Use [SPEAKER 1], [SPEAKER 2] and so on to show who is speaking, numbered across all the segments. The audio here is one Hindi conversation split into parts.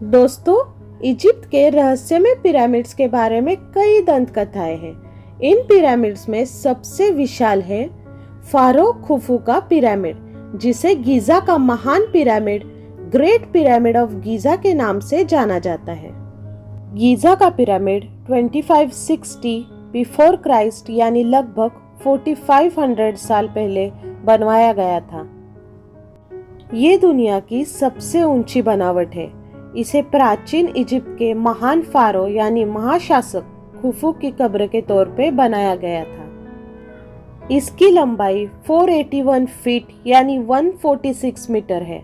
[SPEAKER 1] दोस्तों, इजिप्ट के रहस्यमय पिरामिड्स के बारे में कई दंत कथाएं हैं। इन पिरामिड्स में सबसे विशाल है फारो खुफू का पिरामिड, जिसे गीजा का महान pyramid, great pyramid of Giza के नाम से जाना जाता है। गीजा का पिरामिड 2560 बिफोर क्राइस्ट यानी लगभग 4500 साल पहले बनवाया गया था। ये दुनिया की सबसे ऊंची बनावट है। इसे प्राचीन इजिप्ट के महान फारो यानी महाशासक खुफू की कब्र के तौर पे बनाया गया था। इसकी लंबाई 481 फीट यानी 146 मीटर है।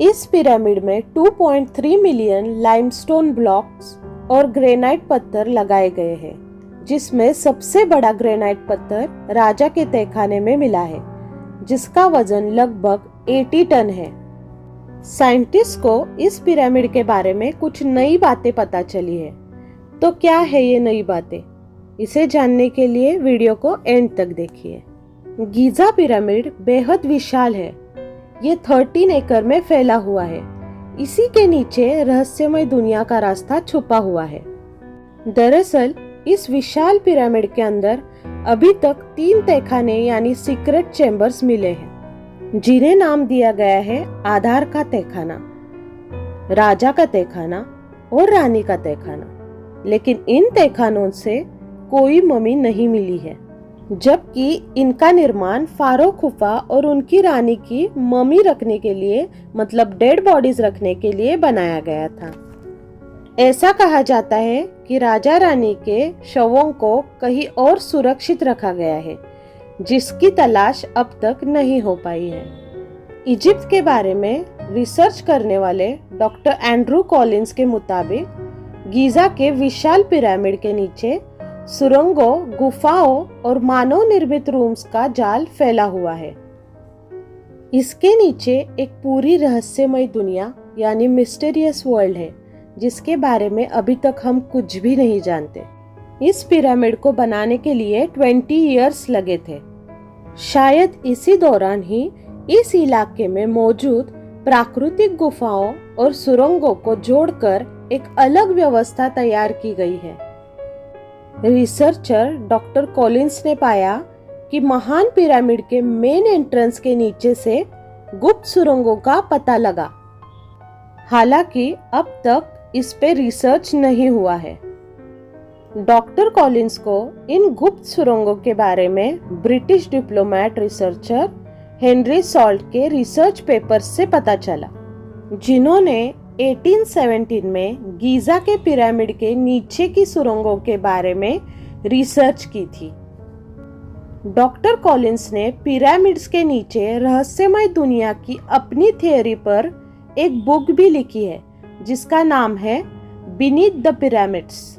[SPEAKER 1] इस पिरामिड में 2.3 मिलियन लाइमस्टोन ब्लॉक्स और ग्रेनाइट पत्थर लगाए गए हैं, जिसमें सबसे बड़ा ग्रेनाइट पत्थर राजा के तहखाने में मिला है, जिसका वजन लगभग 80 टन है। साइंटिस्ट को इस पिरामिड के बारे में कुछ नई बातें पता चली है। तो क्या है ये नई बातें? इसे जानने के लिए वीडियो को एंड तक देखिए। गीजा पिरामिड बेहद विशाल है। ये 13 एकड़ में फैला हुआ है। इसी के नीचे रहस्यमय दुनिया का रास्ता छुपा हुआ है। दरअसल इस विशाल पिरामिड के अंदर अभी तक 3 तहखाने यानी सीक्रेट चैम्बर्स मिले हैं, जिन्हें नाम दिया गया है आधार का तहखाना, राजा का तहखाना और रानी का तहखाना। लेकिन इन तहखानों से कोई मम्मी नहीं मिली है, जबकि इनका निर्माण फारो खुफा और उनकी रानी की मम्मी रखने के लिए, मतलब डेड बॉडीज रखने के लिए बनाया गया था। ऐसा कहा जाता है कि राजा रानी के शवों को कहीं और सुरक्षित रखा गया है, जिसकी तलाश अब तक नहीं हो पाई है। इजिप्ट के बारे में रिसर्च करने वाले डॉक्टर एंड्रू कॉलिंस के मुताबिक गीजा के विशाल पिरामिड के नीचे सुरंगों, गुफाओं और मानव निर्मित रूम्स का जाल फैला हुआ है। इसके नीचे एक पूरी रहस्यमय दुनिया यानी मिस्टीरियस वर्ल्ड है, जिसके बारे में अभी तक हम कुछ भी नहीं जानते। इस पिरामिड को बनाने के लिए 20 इयर्स लगे थे। शायद इसी दौरान ही इस इलाके में मौजूद प्राकृतिक गुफाओं और सुरंगों को जोड़कर एक अलग व्यवस्था तैयार की गई है। रिसर्चर डॉक्टर कॉलिंस ने पाया कि महान पिरामिड के मेन एंट्रेंस के नीचे से गुप्त सुरंगों का पता लगा। हालांकि अब तक इस पे रिसर्च नहीं हुआ है। डॉक्टर कॉलिंस को इन गुप्त सुरंगों के बारे में British diplomat researcher Henry salt के रिसर्च पेपर से पता चला, जिन्होंने 1817 में गीजा के पिरामिड के नीचे की सुरंगों के बारे में रिसर्च की थी। डॉक्टर कॉलिंस ने पिरामिड्स के नीचे रहस्यमय दुनिया की अपनी थ्योरी पर एक बुक भी लिखी है, जिसका नाम है beneath the pyramids.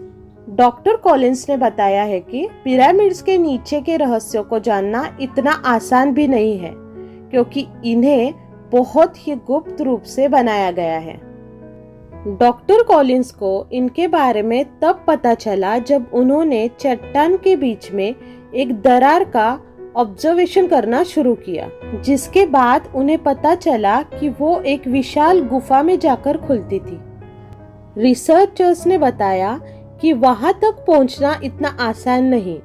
[SPEAKER 1] Doctor Collins ने बताया है कि पिरामिड्स के नीचे के रहस्यों को जानना इतना आसान भी नहीं है, क्योंकि इन्हें बहुत ही गुप्त रूप से बनाया गया है। डॉक्टर कॉलिंस को इनके बारे में तब पता चला जब उन्होंने चट्टान के बीच में एक दरार का ऑब्जर्वेशन करना शुरू किया, जिसके बाद उन्हें पता चला कि वो एक विशाल गुफा में जाकर खुलती थी। रिसर्चर्स ने बताया कि वहां तक पहुंचना इतना आसान नहीं,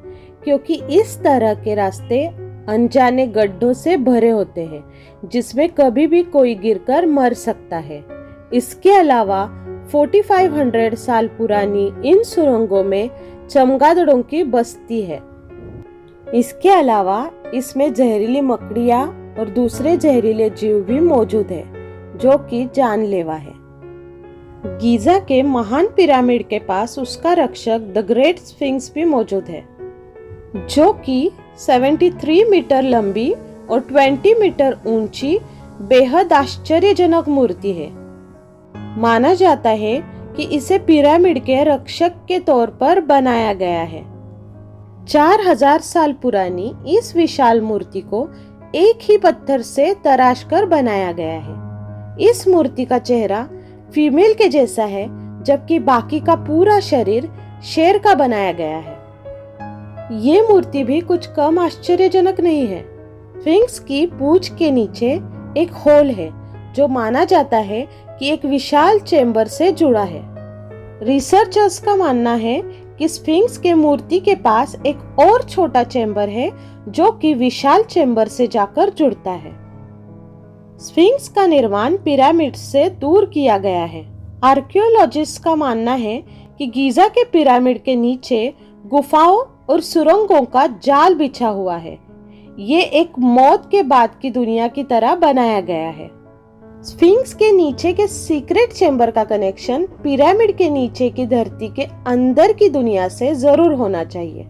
[SPEAKER 1] क्योंकि इस तरह के रास्ते अनजाने गड्ढों से भरे होते हैं, जिसमें कभी भी कोई गिरकर मर सकता है। इसके अलावा 4500 साल पुरानी इन सुरंगों में चमगादड़ों की बस्ती है। इसके अलावा इसमें जहरीली मकड़ियां और दूसरे जहरीले जीव भी मौजूद है, जो कि जानलेवा है। गीजा के महान पिरामिड के पास उसका रक्षक द ग्रेट स्फिंक्स भी मौजूद है, जो कि 73 मीटर लंबी और 20 मीटर ऊंची बेहद आश्चर्यजनक मूर्ति है। माना जाता है कि इसे पिरामिड के रक्षक के तौर पर बनाया गया है। 4000 साल पुरानी इस विशाल मूर्ति को एक ही पत्थर से तराशकर बनाया गया है। इस मूर्ति का चेहरा फीमेल के जैसा है, जबकि बाकी का पूरा शरीर शेर का बनाया गया है। ये मूर्ति भी कुछ कम आश्चर्यजनक नहीं है। स्फिंक्स की पूंछ के नीचे एक होल है, जो माना जाता है कि एक विशाल चेंबर से जुड़ा है। रिसर्चर्स का मानना है कि स्फिंक्स के मूर्ति के पास एक और छोटा चेंबर है जो कि विशाल चेंबर से जाकर जुड़ता है। स्फिंक्स का निर्माण पिरामिड से दूर किया गया है। आर्कियोलॉजिस्ट का मानना है कि गीजा के पिरामिड के नीचे गुफाओं और सुरंगों का जाल बिछा हुआ है। ये एक मौत के बाद की दुनिया की तरह बनाया गया है। स्फिंक्स के नीचे के सीक्रेट चेंबर का कनेक्शन पिरामिड के नीचे की धरती के अंदर की दुनिया से जरूर होना चाहिए।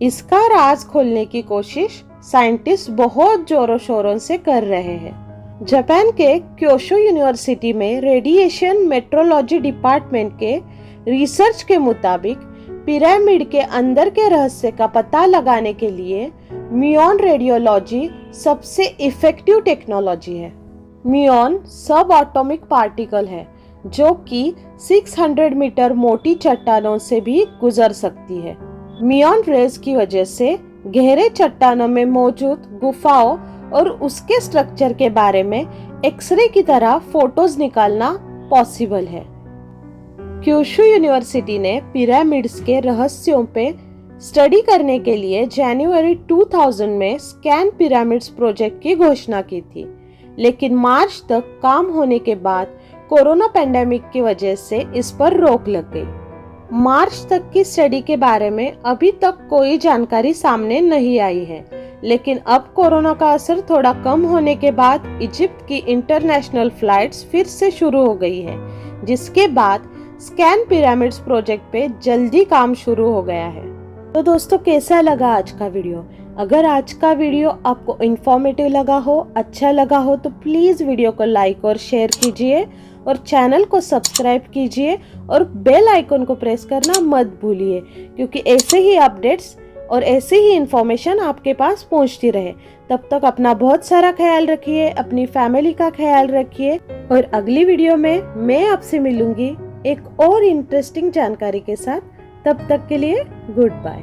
[SPEAKER 1] इसका राज खोलने की कोशिश साइंटिस्ट बहुत जोरों शोरों से कर रहे हैं। जापान के क्योशो यूनिवर्सिटी में रेडिएशन मेट्रोलॉजी डिपार्टमेंट के रिसर्च के मुताबिक पिरामिड के अंदर के रहस्य का पता लगाने के लिए म्यूऑन रेडियोलॉजी सबसे इफेक्टिव टेक्नोलॉजी है। म्यूऑन सब एटॉमिक पार्टिकल है जो कि 600 मीटर मोटी चट्टानों से भी गुजर सकती है। म्यूऑन रेज की वजह से गहरे चट्टानों में मौजूद गुफाओं और उसके स्ट्रक्चर के बारे में एक्सरे की तरह फोटोज निकालना पॉसिबल है। क्योशो यूनिवर्सिटी ने पिरामिड्स के रहस्यों पे स्टडी करने के लिए जनवरी 2000 में स्कैन पिरामिड्स प्रोजेक्ट की घोषणा की थी, लेकिन मार्च तक काम होने के बाद कोरोना पैंडेमिक की वजह से इस पर रोक लग गई। मार्च तक की स्टडी के बारे में अभी तक कोई जानकारी सामने नहीं आई है, लेकिन अब कोरोना का असर थोड़ा कम होने के बाद इजिप्ट की इंटरनेशनल फ्लाइट्स फिर से शुरू हो गई है, जिसके बाद स्कैन पिरामिड्स प्रोजेक्ट पे जल्दी काम शुरू हो गया है। तो दोस्तों, कैसा लगा आज का वीडियो? अगर आज का वीडियो आपको इन्फॉर्मेटिव लगा हो, अच्छा लगा हो, तो प्लीज़ वीडियो को लाइक और शेयर कीजिए और चैनल को सब्सक्राइब कीजिए और बेल आइकन को प्रेस करना मत भूलिए, क्योंकि ऐसे ही अपडेट्स और ऐसे ही इन्फॉर्मेशन आपके पास पहुंचती रहे। तब तक अपना बहुत सारा ख्याल रखिए, अपनी फैमिली का ख्याल रखिए और अगली वीडियो में मैं आपसे मिलूंगी एक और इंटरेस्टिंग जानकारी के साथ। तब तक के लिए गुड बाय।